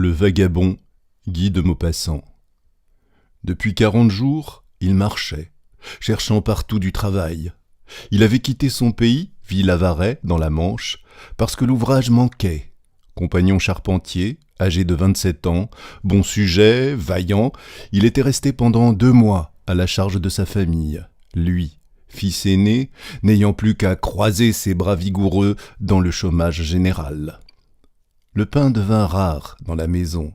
Le vagabond, Guy de Maupassant. Depuis 40 jours, il marchait, cherchant partout du travail. Il avait quitté son pays, Ville-Avaray, dans la Manche, parce que l'ouvrage manquait. Compagnon charpentier, âgé de 27 ans, bon sujet, vaillant, il était resté pendant 2 mois à la charge de sa famille. Lui, fils aîné, n'ayant plus qu'à croiser ses bras vigoureux dans le chômage général. Le pain devint rare dans la maison.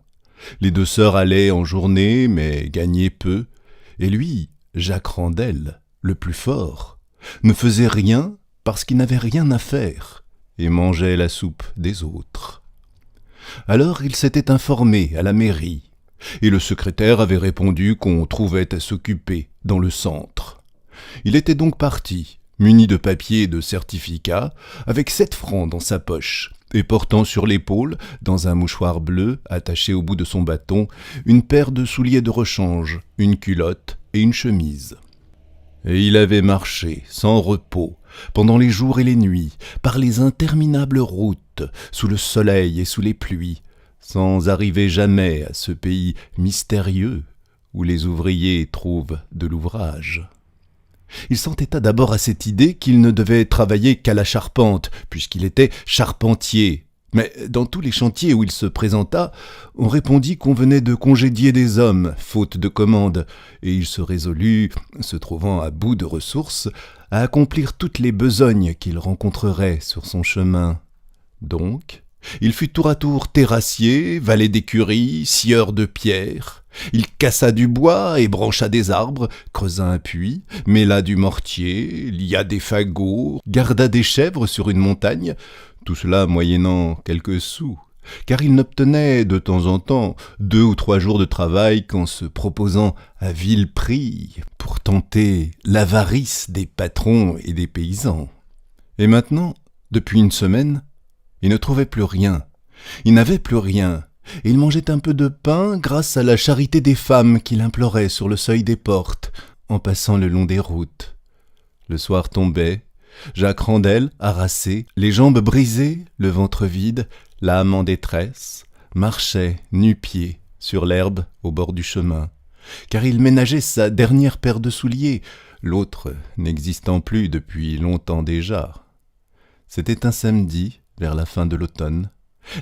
Les 2 sœurs allaient en journée, mais gagnaient peu. Et lui, Jacques Randel, le plus fort, ne faisait rien parce qu'il n'avait rien à faire et mangeait la soupe des autres. Alors il s'était informé à la mairie, et le secrétaire avait répondu qu'on trouvait à s'occuper dans le centre. Il était donc parti, muni de papiers et de certificats, avec 7 francs dans sa poche, et portant sur l'épaule, dans un mouchoir bleu attaché au bout de son bâton, une paire de souliers de rechange, une culotte et une chemise. Et il avait marché, sans repos, pendant les jours et les nuits, par les interminables routes, sous le soleil et sous les pluies, sans arriver jamais à ce pays mystérieux où les ouvriers trouvent de l'ouvrage. Il s'entêta d'abord à cette idée qu'il ne devait travailler qu'à la charpente, puisqu'il était charpentier. Mais dans tous les chantiers où il se présenta, on répondit qu'on venait de congédier des hommes, faute de commande, et il se résolut, se trouvant à bout de ressources, à accomplir toutes les besognes qu'il rencontrerait sur son chemin. Donc, il fut tour à tour terrassier, valet d'écurie, scieur de pierre. Il cassa du bois et brancha des arbres, creusa un puits, mêla du mortier, lia des fagots, garda des chèvres sur une montagne, tout cela moyennant quelques sous, car il n'obtenait de temps en temps 2 ou 3 jours de travail qu'en se proposant à vil prix pour tenter l'avarice des patrons et des paysans. Et maintenant, depuis 1 semaine, il ne trouvait plus rien, il n'avait plus rien, et il mangeait un peu de pain grâce à la charité des femmes qu'il implorait sur le seuil des portes, en passant le long des routes. Le soir tombait, Jacques Randel, harassé, les jambes brisées, le ventre vide, l'âme en détresse, marchait nu-pied sur l'herbe au bord du chemin, car il ménageait sa dernière paire de souliers, l'autre n'existant plus depuis longtemps déjà. C'était un samedi, vers la fin de l'automne.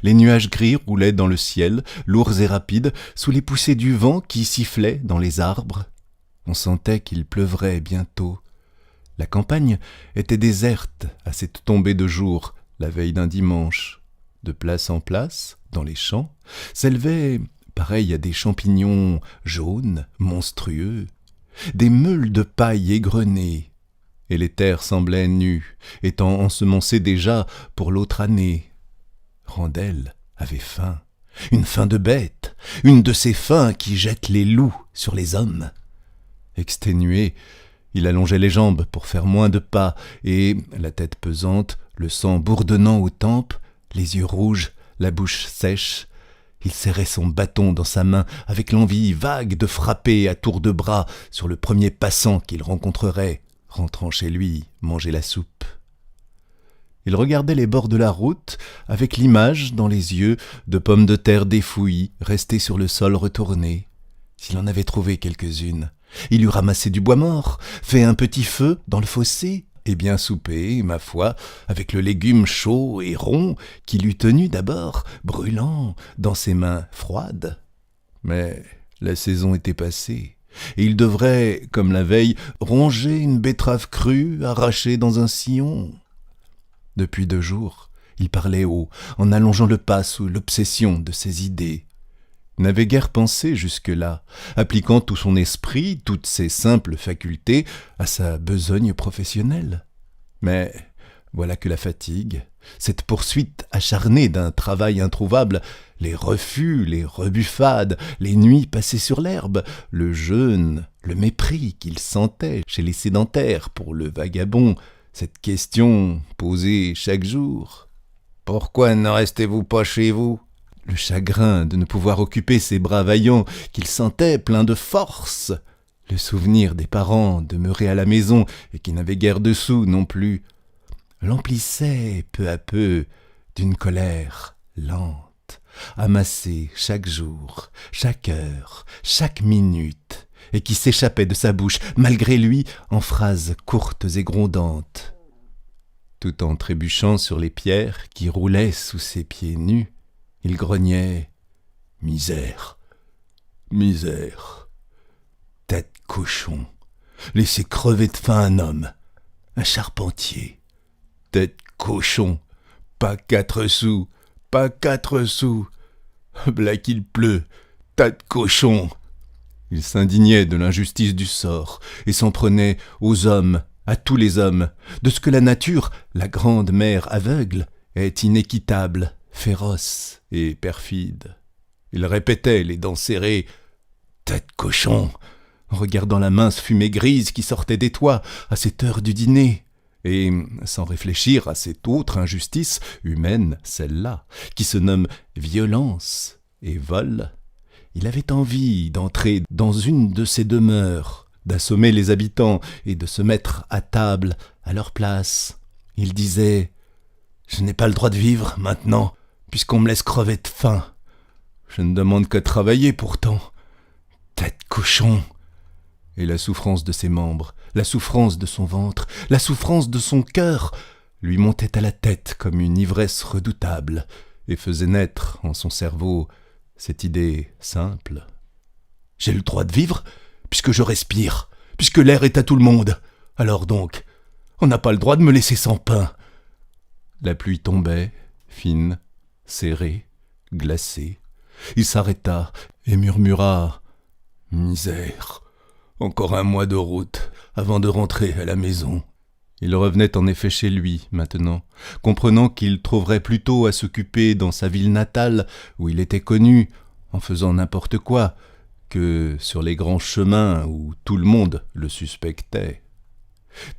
Les nuages gris roulaient dans le ciel, lourds et rapides, sous les poussées du vent qui sifflait dans les arbres. On sentait qu'il pleuvrait bientôt. La campagne était déserte à cette tombée de jour, la veille d'un dimanche. De place en place, dans les champs, s'élevaient, pareils à des champignons jaunes, monstrueux, des meules de paille égrenées, et les terres semblaient nues, étant ensemencées déjà pour l'autre année. Randel avait faim, une faim de bête, une de ces faims qui jettent les loups sur les hommes. Exténué, il allongeait les jambes pour faire moins de pas, et, la tête pesante, le sang bourdonnant aux tempes, les yeux rouges, la bouche sèche, il serrait son bâton dans sa main avec l'envie vague de frapper à tour de bras sur le premier passant qu'il rencontrerait, rentrant chez lui manger la soupe. Il regardait les bords de la route avec l'image dans les yeux de pommes de terre défouies restées sur le sol retourné. S'il en avait trouvé quelques-unes, il eût ramassé du bois mort, fait un petit feu dans le fossé, et bien soupé, ma foi, avec le légume chaud et rond qu'il eût tenu d'abord, brûlant, dans ses mains froides. Mais la saison était passée, et il devrait, comme la veille, ronger une betterave crue arrachée dans un sillon. Depuis 2 jours, il parlait haut, en allongeant le pas sous l'obsession de ses idées. Il n'avait guère pensé jusque-là, appliquant tout son esprit, toutes ses simples facultés, à sa besogne professionnelle. Mais voilà que la fatigue, cette poursuite acharnée d'un travail introuvable, les refus, les rebuffades, les nuits passées sur l'herbe, le jeûne, le mépris qu'il sentait chez les sédentaires pour le vagabond, cette question posée chaque jour. « Pourquoi ne restez-vous pas chez vous ?» Le chagrin de ne pouvoir occuper ces bras vaillants qu'il sentait pleins de force. Le souvenir des parents demeurés à la maison et qui n'avaient guère de sous non plus l'emplissait peu à peu d'une colère lente, amassé chaque jour, chaque heure, chaque minute, et qui s'échappait de sa bouche, malgré lui, en phrases courtes et grondantes. Tout en trébuchant sur les pierres qui roulaient sous ses pieds nus, il grognait « Misère, misère, tête cochon, laissez crever de faim un homme, un charpentier, tête cochon, pas 4 sous, pas 4 sous, v'là qu'il pleut, tas de cochon !» Il s'indignait de l'injustice du sort et s'en prenait aux hommes, à tous les hommes, de ce que la nature, la grande mère aveugle, est inéquitable, féroce et perfide. Il répétait, les dents serrées, « Tête cochon !» en regardant la mince fumée grise qui sortait des toits à cette heure du dîner, et, sans réfléchir à cette autre injustice, humaine celle-là, qui se nomme violence et vol, il avait envie d'entrer dans une de ces demeures, d'assommer les habitants et de se mettre à table à leur place. Il disait « Je n'ai pas le droit de vivre maintenant, puisqu'on me laisse crever de faim. Je ne demande qu'à travailler pourtant. Tête cochon !» Et la souffrance de ses membres, la souffrance de son ventre, la souffrance de son cœur lui montait à la tête comme une ivresse redoutable et faisait naître en son cerveau cette idée simple. « J'ai le droit de vivre puisque je respire, puisque l'air est à tout le monde. Alors donc, on n'a pas le droit de me laisser sans pain. » La pluie tombait, fine, serrée, glacée. Il s'arrêta et murmura « Misère ! Encore un mois de route avant de rentrer à la maison. » Il revenait en effet chez lui, maintenant, comprenant qu'il trouverait plutôt à s'occuper dans sa ville natale, où il était connu, en faisant n'importe quoi, que sur les grands chemins où tout le monde le suspectait.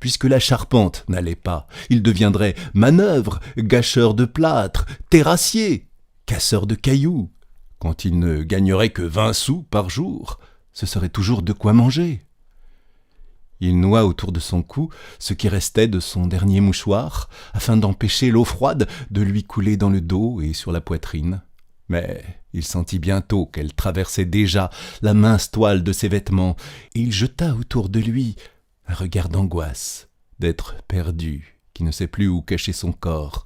Puisque la charpente n'allait pas, il deviendrait manœuvre, gâcheur de plâtre, terrassier, casseur de cailloux. Quand il ne gagnerait que 20 sous par jour, ce serait toujours de quoi manger. Il noua autour de son cou ce qui restait de son dernier mouchoir, afin d'empêcher l'eau froide de lui couler dans le dos et sur la poitrine. Mais il sentit bientôt qu'elle traversait déjà la mince toile de ses vêtements, et il jeta autour de lui un regard d'angoisse, d'être perdu, qui ne sait plus où cacher son corps,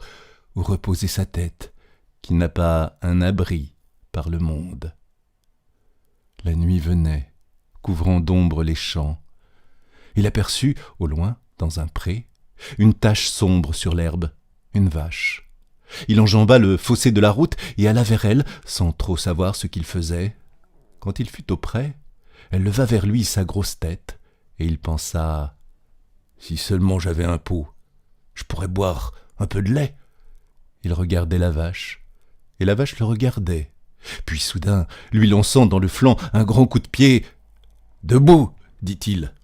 où reposer sa tête, qui n'a pas un abri par le monde. La nuit venait, couvrant d'ombre les champs. Il aperçut, au loin, dans un pré, une tache sombre sur l'herbe, une vache. Il enjamba le fossé de la route et alla vers elle, sans trop savoir ce qu'il faisait. Quand il fut auprès, elle leva vers lui sa grosse tête, et il pensa « Si seulement j'avais un pot, je pourrais boire un peu de lait. » Il regardait la vache, et la vache le regardait. Puis soudain, lui lançant dans le flanc un grand coup de pied, « Debout !» dit-il.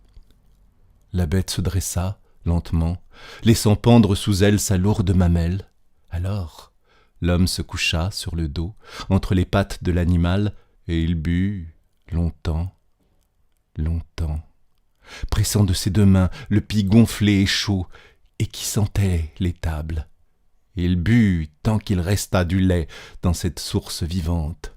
La bête se dressa, lentement, laissant pendre sous elle sa lourde mamelle. Alors, l'homme se coucha sur le dos, entre les pattes de l'animal, et il but longtemps, longtemps, pressant de ses 2 mains le pis gonflé et chaud, et qui sentait l'étable. Il but tant qu'il resta du lait dans cette source vivante.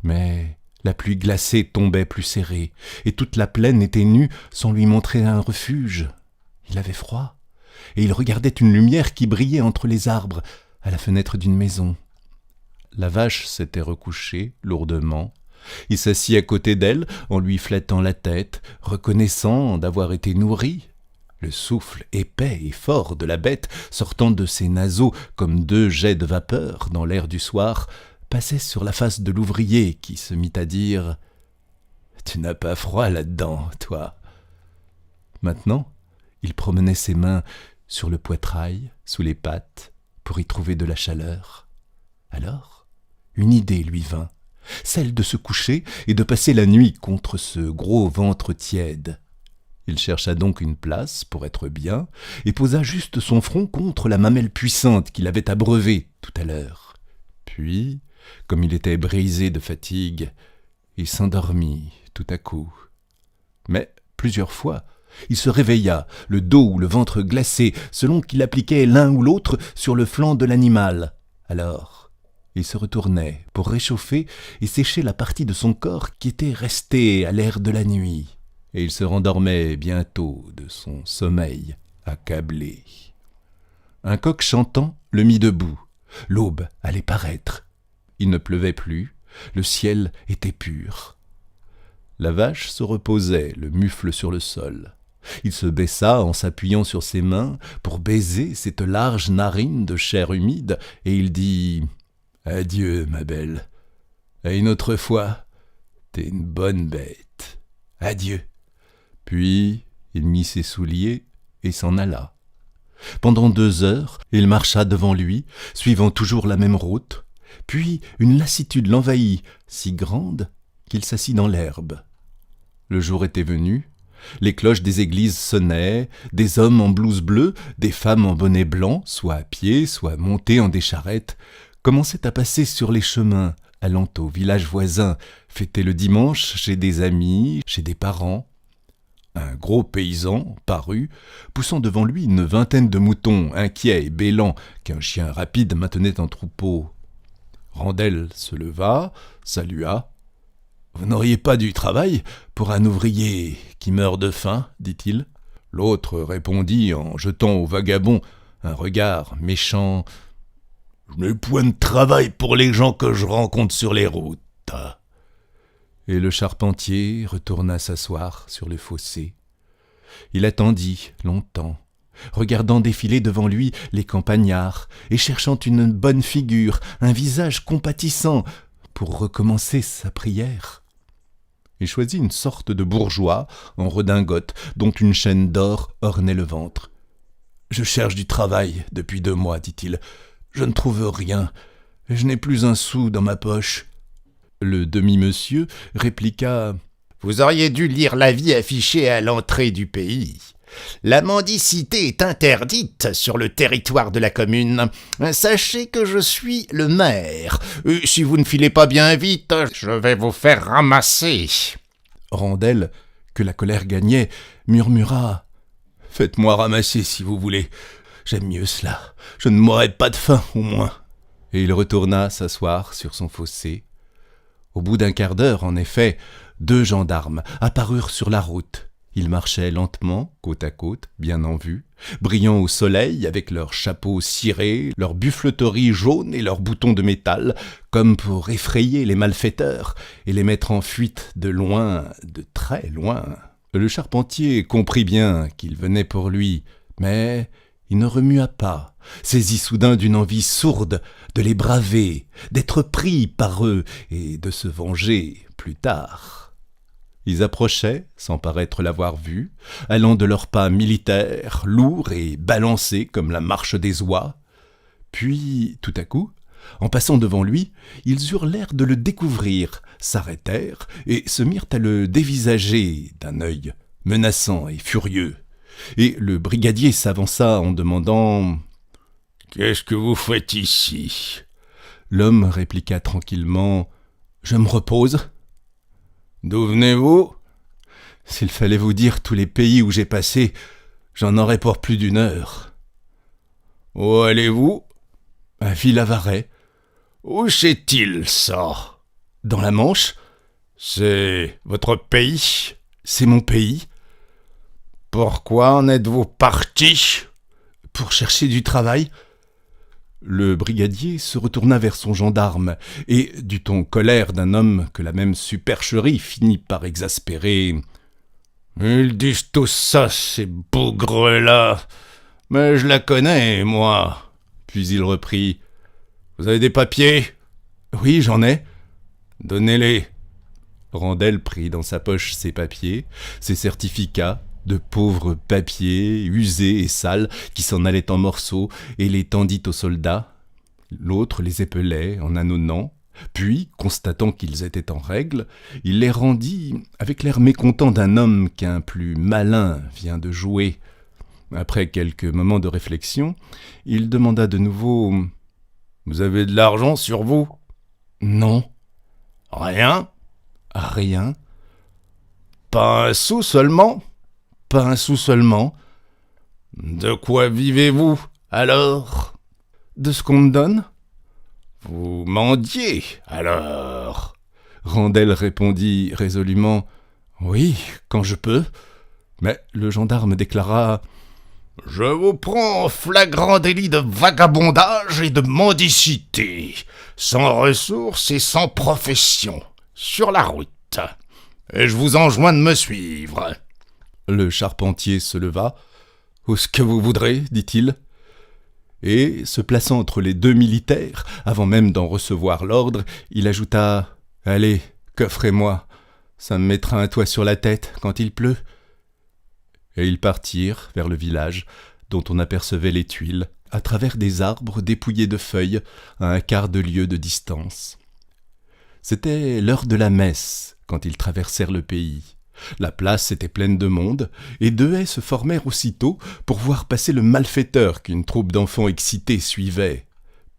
Mais la pluie glacée tombait plus serrée, et toute la plaine était nue sans lui montrer un refuge. Il avait froid, et il regardait une lumière qui brillait entre les arbres, à la fenêtre d'une maison. La vache s'était recouchée lourdement. Il s'assit à côté d'elle en lui flattant la tête, reconnaissant d'avoir été nourri. Le souffle épais et fort de la bête, sortant de ses naseaux comme 2 jets de vapeur dans l'air du soir, passait sur la face de l'ouvrier qui se mit à dire « Tu n'as pas froid là-dedans, toi ?» Maintenant, il promenait ses mains sur le poitrail, sous les pattes, pour y trouver de la chaleur. Alors, une idée lui vint, celle de se coucher et de passer la nuit contre ce gros ventre tiède. Il chercha donc une place pour être bien et posa juste son front contre la mamelle puissante qu'il avait abreuvée tout à l'heure. Puis, comme il était brisé de fatigue, il s'endormit tout à coup. Mais, plusieurs fois, il se réveilla, le dos ou le ventre glacé, selon qu'il appliquait l'un ou l'autre sur le flanc de l'animal. Alors, Il se retournait pour réchauffer et sécher la partie de son corps qui était restée à l'air de la nuit, et il se rendormait bientôt de son sommeil accablé. Un coq chantant le mit debout. L'aube allait paraître. Il ne pleuvait plus, le ciel était pur. La vache se reposait, le mufle sur le sol. Il se baissa en s'appuyant sur ses mains pour baiser cette large narine de chair humide, et il dit « Adieu, ma belle. À une autre fois, t'es une bonne bête. Adieu. » Puis il mit ses souliers et s'en alla. Pendant 2 heures, il marcha devant lui, suivant toujours la même route. Puis une lassitude l'envahit, si grande qu'il s'assit dans l'herbe. Le jour était venu, les cloches des églises sonnaient, des hommes en blouse bleue, des femmes en bonnet blanc, soit à pied, soit montées en des charrettes, commençaient à passer sur les chemins, allant au village voisin, fêter le dimanche chez des amis, chez des parents. Un gros paysan parut, poussant devant lui une vingtaine de moutons, inquiets et bêlants, qu'un chien rapide maintenait en troupeau. Randel se leva, salua. « Vous n'auriez pas du travail pour un ouvrier qui meurt de faim ?» dit-il. L'autre répondit en jetant au vagabond un regard méchant. « Je n'ai point de travail pour les gens que je rencontre sur les routes. » Et le charpentier retourna s'asseoir sur le fossé. Il attendit longtemps, regardant défiler devant lui les campagnards et cherchant une bonne figure, un visage compatissant pour recommencer sa prière. Il choisit une sorte de bourgeois en redingote dont une chaîne d'or ornait le ventre. « Je cherche du travail depuis 2 mois, dit-il. Je ne trouve rien, et je n'ai plus un sou dans ma poche. » Le demi-monsieur répliqua « Vous auriez dû lire l'avis affiché à l'entrée du pays. La mendicité est interdite sur le territoire de la commune. Sachez que je suis le maire. Si vous ne filez pas bien vite, je vais vous faire ramasser. » Randel, que la colère gagnait, murmura « Faites-moi ramasser si vous voulez. J'aime mieux cela. Je ne mourrai pas de faim, au moins. » Et il retourna s'asseoir sur son fossé. Au bout d'un quart d'heure, en effet, 2 gendarmes apparurent sur la route. Ils marchaient lentement, côte à côte, bien en vue, brillant au soleil avec leurs chapeaux cirés, leurs buffleteries jaunes et leurs boutons de métal, comme pour effrayer les malfaiteurs et les mettre en fuite de loin, de très loin. Le charpentier comprit bien qu'ils venaient pour lui, mais il ne remua pas, saisi soudain d'une envie sourde de les braver, d'être pris par eux et de se venger plus tard. Ils approchaient, sans paraître l'avoir vu, allant de leurs pas militaires, lourds et balancés comme la marche des oies. Puis, tout à coup, en passant devant lui, ils eurent l'air de le découvrir, s'arrêtèrent et se mirent à le dévisager d'un œil menaçant et furieux. Et le brigadier s'avança en demandant « Qu'est-ce que vous faites ici ?» L'homme répliqua tranquillement « Je me repose. »« D'où venez-vous » ?»« S'il fallait vous dire tous les pays où j'ai passé, j'en aurais pour plus d'1 heure. »« Où allez-vous ?»« À Villavaret. »« Où c'est-il, ça ?»« Dans la Manche. »« C'est votre pays ?»« C'est mon pays. » « Pourquoi en êtes-vous parti ?»« Pour chercher du travail. » Le brigadier se retourna vers son gendarme et, du ton colère d'un homme que la même supercherie finit par exaspérer, « Ils disent tous ça, ces bougres-là, mais je la connais, moi. » Puis il reprit, « Vous avez des papiers ?»« Oui, j'en ai. »« Donnez-les. » Randel prit dans sa poche ses papiers, ses certificats, de pauvres papiers, usés et sales, qui s'en allaient en morceaux, et les tendit aux soldats. L'autre les épelait en ânonnant, puis, constatant qu'ils étaient en règle, il les rendit avec l'air mécontent d'un homme qu'un plus malin vient de jouer. Après quelques moments de réflexion, il demanda de nouveau « Vous avez de l'argent sur vous ?»« Non. »« Rien ?»« Rien. »« Pas un sou seulement ?»« Pas un sou seulement. »« De quoi vivez-vous, alors ?»« De ce qu'on me donne. » « Vous mendiez, alors ?» Randel répondit résolument « Oui, quand je peux. » Mais le gendarme déclara « Je vous prends en flagrant délit de vagabondage et de mendicité, sans ressources et sans profession, sur la route. Et je vous enjoins de me suivre. » Le charpentier se leva. « Où ce que vous voudrez, dit-il. » Et, se plaçant entre les deux militaires, avant même d'en recevoir l'ordre, il ajouta « Allez, coffrez-moi, ça me mettra un toit sur la tête quand il pleut. » Et ils partirent vers le village, dont on apercevait les tuiles, à travers des arbres dépouillés de feuilles, à un quart de lieue de distance. C'était l'heure de la messe, quand ils traversèrent le pays. La place était pleine de monde, et deux haies se formèrent aussitôt pour voir passer le malfaiteur qu'une troupe d'enfants excités suivait.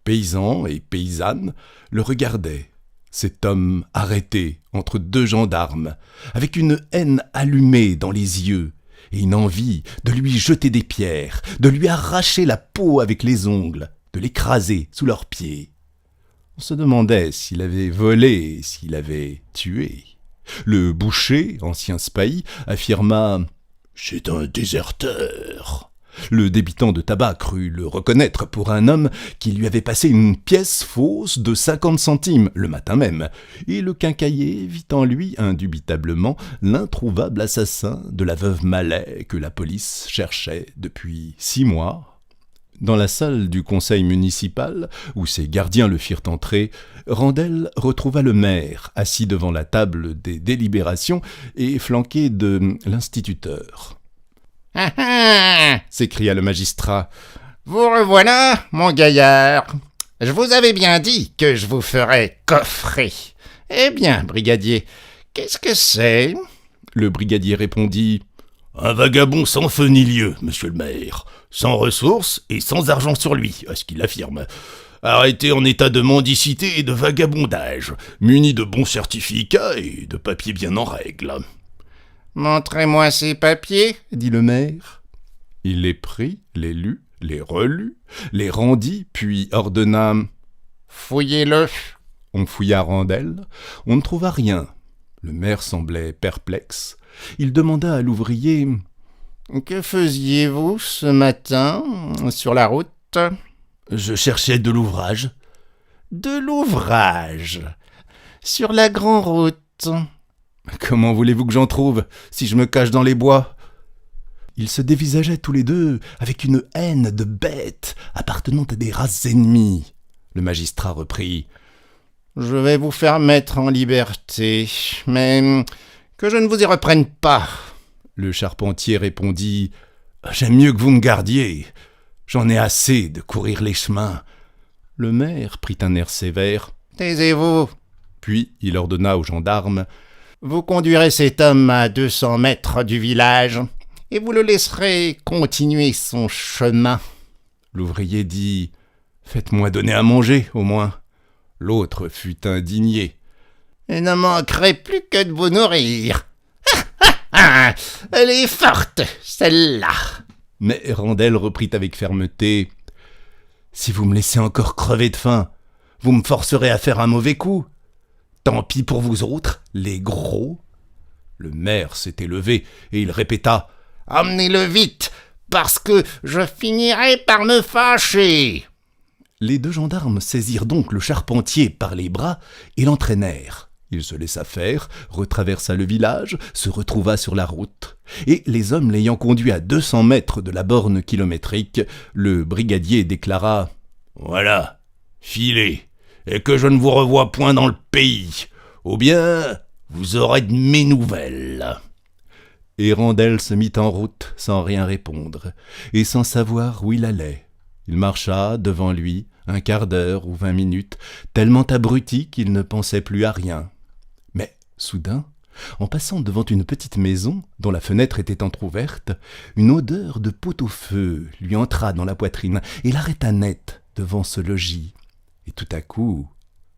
Paysans et paysannes le regardaient, cet homme arrêté entre deux gendarmes, avec une haine allumée dans les yeux, et une envie de lui jeter des pierres, de lui arracher la peau avec les ongles, de l'écraser sous leurs pieds. On se demandait s'il avait volé, s'il avait tué. Le boucher, ancien spahi, affirma « C'est un déserteur ». Le débitant de tabac crut le reconnaître pour un homme qui lui avait passé une pièce fausse de 50 centimes le matin même, et le quincaillier vit en lui indubitablement l'introuvable assassin de la veuve Mallet que la police cherchait depuis 6 mois. Dans la salle du conseil municipal, où ses gardiens le firent entrer, Randel retrouva le maire, assis devant la table des délibérations et flanqué de l'instituteur. « Ah ah !» s'écria le magistrat. « Vous revoilà, mon gaillard. Je vous avais bien dit que je vous ferais coffrer. Eh bien, brigadier, qu'est-ce que c'est ?» Le brigadier répondit « Un vagabond sans feu ni lieu, monsieur le maire, sans ressources et sans argent sur lui, à ce qu'il affirme. Arrêté en état de mendicité et de vagabondage, muni de bons certificats et de papiers bien en règle. »« Montrez-moi ces papiers, » dit le maire. Il les prit, les lut, les relut, les rendit, puis ordonna « Fouillez-le !» On fouilla Randel, on ne trouva rien. Le maire semblait perplexe. Il demanda à l'ouvrier « Que faisiez-vous ce matin sur la route ?»« Je cherchais de l'ouvrage. »« De l'ouvrage ? Sur la grande route ?»« Comment voulez-vous que j'en trouve, si je me cache dans les bois ?» Ils se dévisageaient tous les deux avec une haine de bêtes appartenant à des races ennemies. Le magistrat reprit « Je vais vous faire mettre en liberté, mais que je ne vous y reprenne pas. » Le charpentier répondit « J'aime mieux que vous me gardiez. J'en ai assez de courir les chemins. » Le maire prit un air sévère. « Taisez-vous !» Puis il ordonna aux gendarmes « Vous conduirez cet homme à 200 mètres du village et vous le laisserez continuer son chemin. » L'ouvrier dit « Faites-moi donner à manger, au moins. » L'autre fut indigné. « Il ne manquerait plus que de vous nourrir. » Ah, elle est forte, celle-là. Mais Randel reprit avec fermeté. « Si vous me laissez encore crever de faim, vous me forcerez à faire un mauvais coup. Tant pis pour vous autres, les gros. » Le maire s'était levé et il répéta « Amenez-le vite, parce que je finirai par me fâcher. » Les deux gendarmes saisirent donc le charpentier par les bras et l'entraînèrent. Il se laissa faire, retraversa le village, se retrouva sur la route. Et les hommes l'ayant conduit à 200 mètres de la borne kilométrique, le brigadier déclara « Voilà, filez, et que je ne vous revoie point dans le pays, ou bien vous aurez de mes nouvelles. » Et Randel se mit en route sans rien répondre, et sans savoir où il allait. Il marcha devant lui un quart d'heure ou 20 minutes, tellement abruti qu'il ne pensait plus à rien. Mais, soudain, en passant devant une petite maison dont la fenêtre était entr'ouverte, une odeur de pot-au-feu lui entra dans la poitrine et l'arrêta net devant ce logis. Et tout à coup,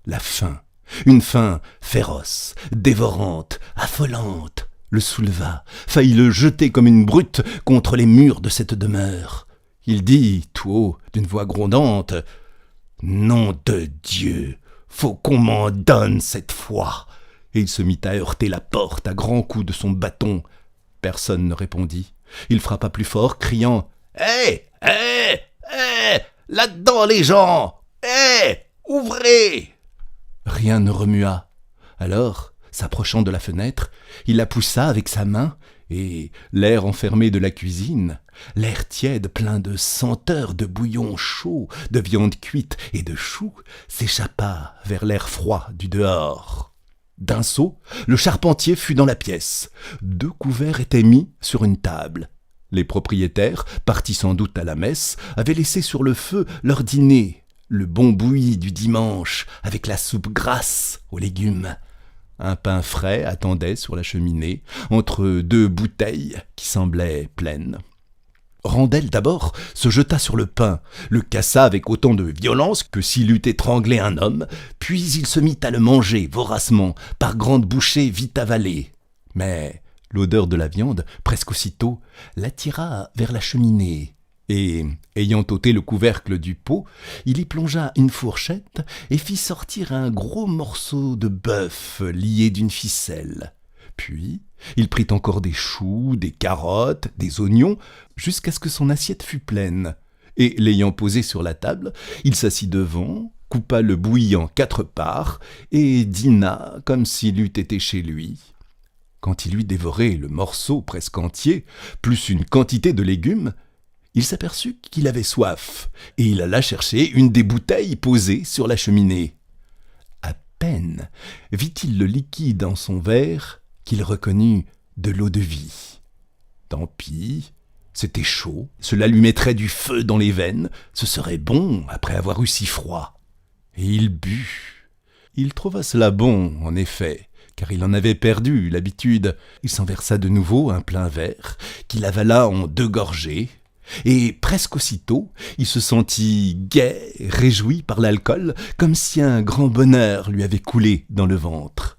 la faim, une faim féroce, dévorante, affolante, le souleva, faillit le jeter comme une brute contre les murs de cette demeure. Il dit, tout haut, d'une voix grondante, « Nom de Dieu, faut qu'on m'en donne cette fois. Et il se mit à heurter la porte à grands coups de son bâton. Personne ne répondit. Il frappa plus fort, criant « Hé, hé, hé, là-dedans les gens! Hé, ouvrez !» Rien ne remua. Alors, s'approchant de la fenêtre, il la poussa avec sa main, et l'air enfermé de la cuisine, l'air tiède plein de senteurs de bouillon chaud, de viande cuite et de choux, s'échappa vers l'air froid du dehors. D'un saut, le charpentier fut dans la pièce. 2 couverts étaient mis sur une table. Les propriétaires, partis sans doute à la messe, avaient laissé sur le feu leur dîner, le bon bouilli du dimanche, avec la soupe grasse aux légumes. Un pain frais attendait sur la cheminée, entre 2 bouteilles qui semblaient pleines. Randel d'abord se jeta sur le pain, le cassa avec autant de violence que s'il eût étranglé un homme, puis il se mit à le manger voracement, par grandes bouchées vite avalées. Mais l'odeur de la viande, presque aussitôt, l'attira vers la cheminée, et, ayant ôté le couvercle du pot, il y plongea une fourchette et fit sortir un gros morceau de bœuf lié d'une ficelle. Puis, il prit encore des choux, des carottes, des oignons, jusqu'à ce que son assiette fût pleine. Et, l'ayant posé sur la table, il s'assit devant, coupa le bouilli en 4 parts, et dîna comme s'il eût été chez lui. Quand il eut dévoré le morceau presque entier, plus une quantité de légumes, il s'aperçut qu'il avait soif, et il alla chercher une des bouteilles posées sur la cheminée. À peine vit-il le liquide en son verre, qu'il reconnut de l'eau-de-vie. Tant pis, c'était chaud, cela lui mettrait du feu dans les veines, ce serait bon après avoir eu si froid. Et il but. Il trouva cela bon, en effet, car il en avait perdu l'habitude. Il s'en versa de nouveau un plein verre, qu'il avala en 2 gorgées, et presque aussitôt, il se sentit gai, réjoui par l'alcool, comme si un grand bonheur lui avait coulé dans le ventre.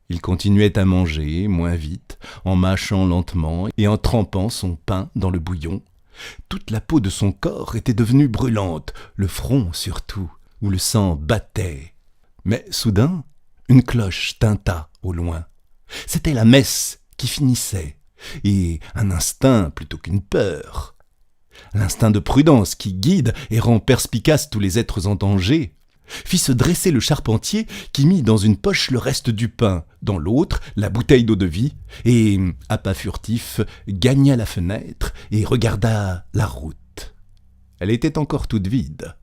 Il continuait à manger, moins vite, en mâchant lentement et en trempant son pain dans le bouillon. Toute la peau de son corps était devenue brûlante, le front surtout, où le sang battait. Mais soudain, une cloche tinta au loin. C'était la messe qui finissait, et un instinct plutôt qu'une peur. L'instinct de prudence qui guide et rend perspicaces tous les êtres en danger, fit se dresser le charpentier qui mit dans une poche le reste du pain, dans l'autre la bouteille d'eau-de-vie, et, à pas furtif, gagna la fenêtre et regarda la route. Elle était encore toute vide.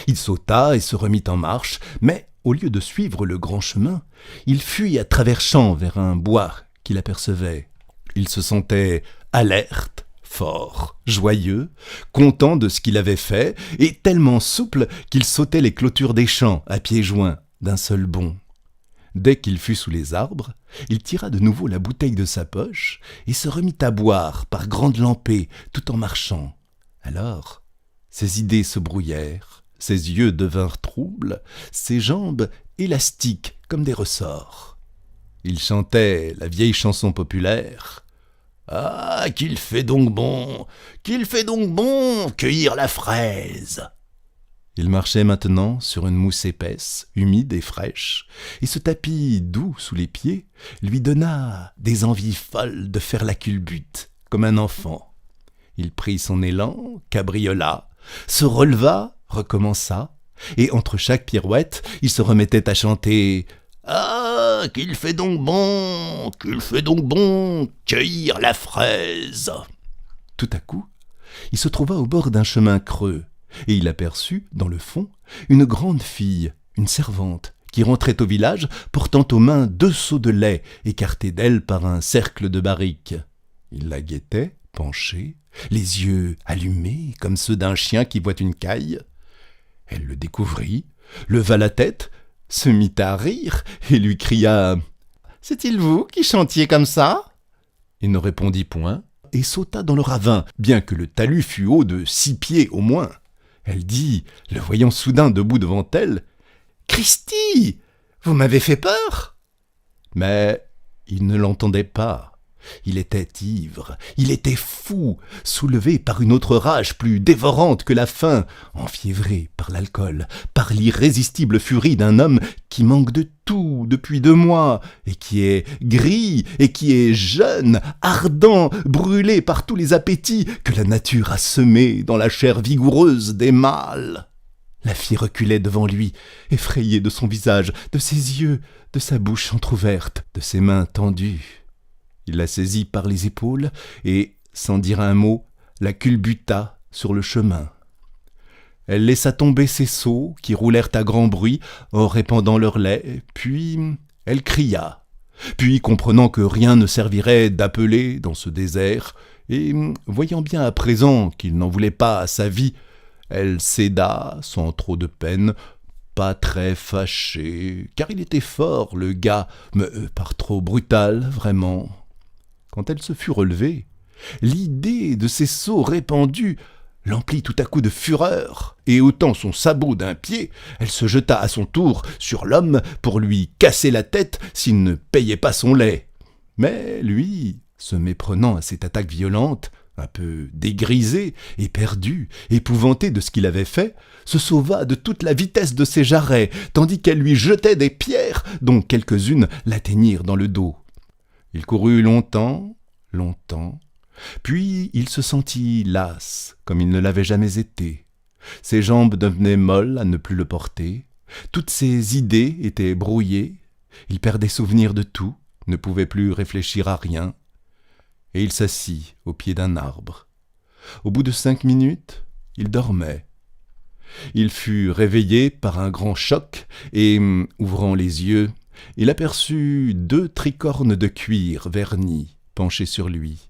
Il sauta et se remit en marche, mais, au lieu de suivre le grand chemin, il fuit à travers champs vers un bois qu'il apercevait. Il se sentait alerte, fort, joyeux, content de ce qu'il avait fait, et tellement souple qu'il sautait les clôtures des champs à pieds joints d'un seul bond. Dès qu'il fut sous les arbres, il tira de nouveau la bouteille de sa poche et se remit à boire par grandes lampées tout en marchant. Alors, ses idées se brouillèrent, ses yeux devinrent troubles, ses jambes élastiques comme des ressorts. Il chantait la vieille chanson populaire. Ah, qu'il fait donc bon cueillir la fraise. Il marchait maintenant sur une mousse épaisse, humide et fraîche, et ce tapis doux sous les pieds lui donna des envies folles de faire la culbute, comme un enfant. Il prit son élan, cabriola, se releva, recommença, et entre chaque pirouette, il se remettait à chanter « Ah, qu'il fait donc bon cueillir la fraise !» Tout à coup, il se trouva au bord d'un chemin creux, et il aperçut, dans le fond, une grande fille, une servante, qui rentrait au village portant aux mains 2 seaux de lait écartés d'elle par un cercle de barriques. Il la guettait, penché, les yeux allumés comme ceux d'un chien qui voit une caille. Elle le découvrit, leva la tête, se mit à rire et lui cria « C'est-il vous qui chantiez comme ça ?» Il ne répondit point et sauta dans le ravin, bien que le talus fût haut de 6 pieds au moins. Elle dit, le voyant soudain debout devant elle, « Cristi, vous m'avez fait peur !» Mais il ne l'entendait pas. Il était ivre, il était fou, soulevé par une autre rage plus dévorante que la faim, enfiévré par l'alcool, par l'irrésistible furie d'un homme qui manque de tout depuis 2 mois, et qui est gris, et qui est jeune, ardent, brûlé par tous les appétits que la nature a semés dans la chair vigoureuse des mâles. La fille reculait devant lui, effrayée de son visage, de ses yeux, de sa bouche entr'ouverte, de ses mains tendues. Il la saisit par les épaules et, sans dire un mot, la culbuta sur le chemin. Elle laissa tomber ses seaux qui roulèrent à grand bruit en répandant leur lait, puis elle cria. Puis, comprenant que rien ne servirait d'appeler dans ce désert, et voyant bien à présent qu'il n'en voulait pas à sa vie, elle céda sans trop de peine, pas très fâché, car il était fort, le gars, mais par trop brutal, vraiment. Quand elle se fut relevée, l'idée de ces seaux répandus l'emplit tout à coup de fureur, et ôtant son sabot d'un pied, elle se jeta à son tour sur l'homme pour lui casser la tête s'il ne payait pas son lait. Mais lui, se méprenant à cette attaque violente, un peu dégrisé, éperdu, épouvanté de ce qu'il avait fait, se sauva de toute la vitesse de ses jarrets, tandis qu'elle lui jetait des pierres, dont quelques-unes l'atteignirent dans le dos. Il courut longtemps, puis il se sentit las, comme il ne l'avait jamais été. Ses jambes devenaient molles à ne plus le porter, toutes ses idées étaient brouillées, il perdait souvenir de tout, ne pouvait plus réfléchir à rien, et il s'assit au pied d'un arbre. Au bout de 5 minutes, il dormait. Il fut réveillé par un grand choc, et, ouvrant les yeux, il aperçut 2 tricornes de cuir vernis penchés sur lui,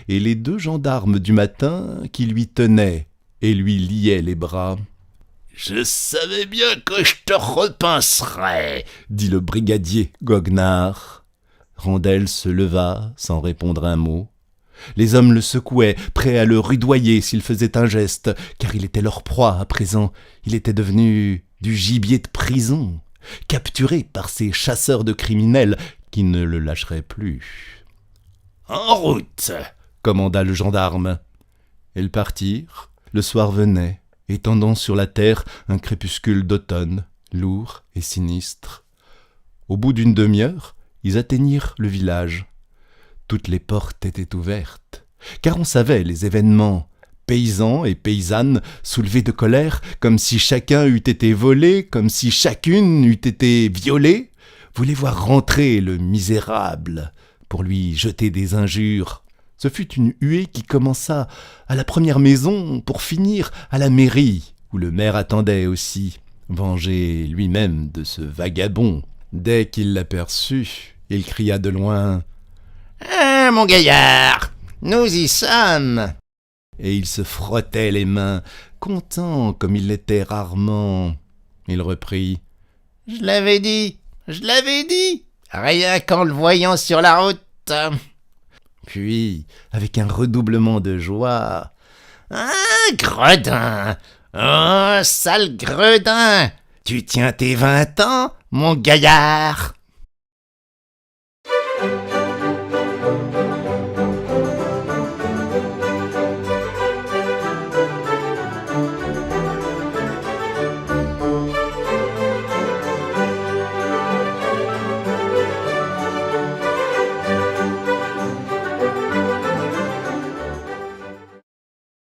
et les 2 gendarmes du matin qui lui tenaient et lui liaient les bras. « Je savais bien que je te repincerais !» dit le brigadier goguenard. Randel se leva sans répondre un mot. Les hommes le secouaient, prêts à le rudoyer s'il faisait un geste, car il était leur proie à présent. Il était devenu du gibier de prison, capturé par ces chasseurs de criminels qui ne le lâcheraient plus. « En route !» commanda le gendarme. Ils partirent. Le soir venait, étendant sur la terre un crépuscule d'automne, lourd et sinistre. Au bout d'une demi-heure, ils atteignirent le village. Toutes les portes étaient ouvertes, car on savait les événements. Paysans et paysannes, soulevés de colère, comme si chacun eût été volé, comme si chacune eût été violée, voulaient voir rentrer le misérable pour lui jeter des injures. Ce fut une huée qui commença à la première maison pour finir à la mairie, où le maire attendait aussi, vengé lui-même de ce vagabond. Dès qu'il l'aperçut, il cria de loin « Ah, mon gaillard, nous y sommes !» Et il se frottait les mains, content comme il l'était rarement. Il reprit « Je l'avais dit, rien qu'en le voyant sur la route !» Puis, avec un redoublement de joie, « Ah, gredin! Oh, sale gredin! Tu tiens tes 20 ans, mon gaillard !»